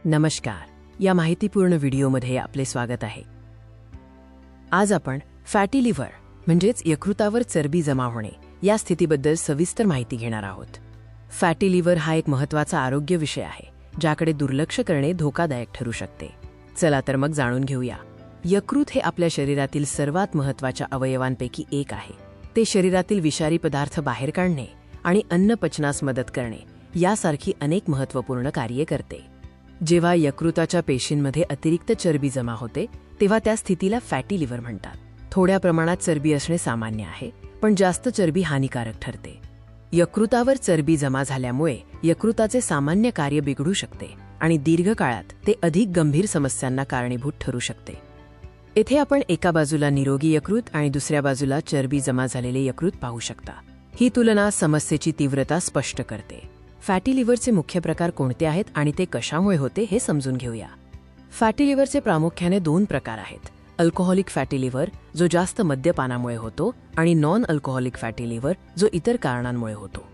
नमस्कार, या माहितीपूर्ण व्हिडिओमध्ये आपले स्वागत आहे। आज आपण फॅटी लिव्हर म्हणजेच यकृतावर चरबी जमा होणे या स्थितीबद्दल सविस्तर माहिती घेणार आहोत। फॅटी लिव्हर हा एक महत्त्वाचा आरोग्य विषय आहे, ज्याकडे दुर्लक्ष करणे धोकादायक ठरू शकते। चला तर मग जाणून घेऊया। यकृत हे आपल्या शरीरातील सर्वात महत्त्वाच्या अवयवांपैकी एक आहे। ते शरीरातील विषारी पदार्थ बाहेर काढणे आणि अन्न पचनास मदत करणे यासारखी अनेक महत्त्वपूर्ण कार्ये करते। जेव्हा यकृताच्या पेशींमध्ये अतिरिक्त चरबी जमा होते तेव्हा त्या स्थितीला फॅटी लिव्हर म्हणतात। थोड्या प्रमाणात चरबी असणे सामान्य आहे, पण जास्त चरबी हानिकारक ठरते। यकृतावर चरबी जमा झाल्यामुळे यकृताचे सामान्य कार्य बिघडू शकते आणि दीर्घकाळात ते अधिक गंभीर समस्यांना कारणीभूत ठरू शकते। येथे आपण एका बाजूला निरोगी यकृत आणि दुसऱ्या बाजूला चरबी जमा झालेले यकृत पाहू शकता। ही तुलना समस्येची तीव्रता स्पष्ट करते। फॅटी लिव्हरचे मुख्य प्रकार कोणते आहेत आणि ते कशामुळे होते हे समजून घेऊया। फॅटी लिव्हरचे प्रामुख्याने दोन प्रकार आहेत: अल्कोहोलिक फॅटी लिव्हर, जो जास्त मद्यपानामुळे होतो, आणि नॉन अल्कोहोलिक फॅटी लिव्हर, जो इतर कारणांमुळे होतो।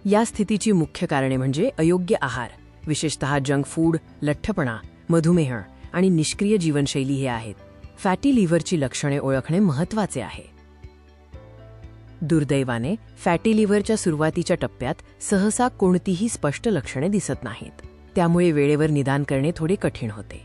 या स्थितीची मुख्य कारणे म्हणजे अयोग्य आहार, विशेषतः जंक फूड, लठ्ठपणा, मधुमेह आणि निष्क्रिय जीवनशैली हे आहेत। फॅटी लिव्हरची लक्षणे ओळखणे महत्त्वाचे आहे। दुर्दैवाने फॅटी लिव्हरच्या सुरुवातीच्या टप्प्यात सहसा कोणतीही स्पष्ट लक्षणे दिसत नाहीत, त्यामुळे वेळेवर निदान करणे थोडे कठीण होते।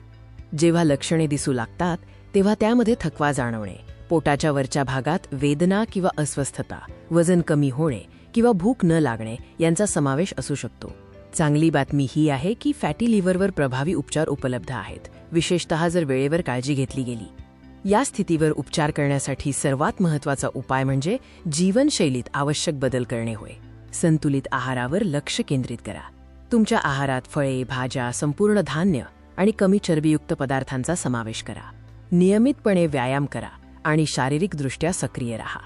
जेव्हा लक्षणे दिसू लागतात तेव्हा त्यामध्ये थकवा जाणवणे, पोटाच्या वरच्या भागात वेदना किंवा अस्वस्थता, वजन कमी होणे किंवा भूक न लागणे यांचा समावेश असू शकतो। चांगली बातमी ही आहे की फॅटी लिव्हरवर प्रभावी उपचार उपलब्ध आहेत, विशेषतः जर वेळेवर काळजी घेतली गेली। या स्थितीवर उपचार करण्यासाठी सर्वात महत्त्वाचा उपाय म्हणजे जीवनशैलीत आवश्यक बदल करणे होय। संतुलित आहारावर लक्ष केंद्रित करा। तुमच्या आहारात फळे, भाज्या, संपूर्ण धान्य आणि कमी चरबीयुक्त पदार्थांचा समावेश करा। नियमितपणे व्यायाम करा आणि शारीरिकदृष्ट्या सक्रिय राहा।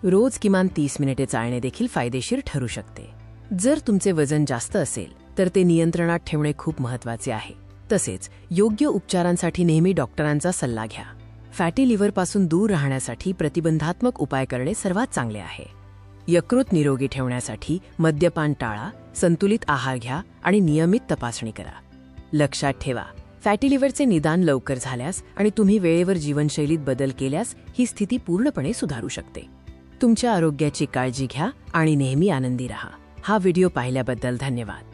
रोज किमान 30 मिनिटे चालणे देखील फायदेशीर ठरू शकते। जर तुमचे वजन जास्त असेल तर ते नियंत्रणात ठेवणे खूप महत्त्वाचे आहे। तसेच योग्य उपचारांसाठी नेहमी डॉक्टरांचा सल्ला घ्या। फॅटी लिव्हरपासून दूर राहण्यासाठी प्रतिबंधात्मक उपाय करणे सर्वात चांगले आहे। यकृत निरोगी ठेवण्यासाठी मद्यपान टाळा, संतुलित आहार घ्या आणि नियमित तपासणी करा। लक्षात ठेवा, फॅटी लिव्हरचे निदान लवकर झाल्यास आणि तुम्ही वेळेवर जीवनशैलीत बदल केल्यास ही स्थिती पूर्णपणे सुधारू शकते। तुमच्या आरोग्याची काळजी घ्या आणि नेहमी आनंदी राहा। हा व्हिडिओ पाहिल्याबद्दल धन्यवाद।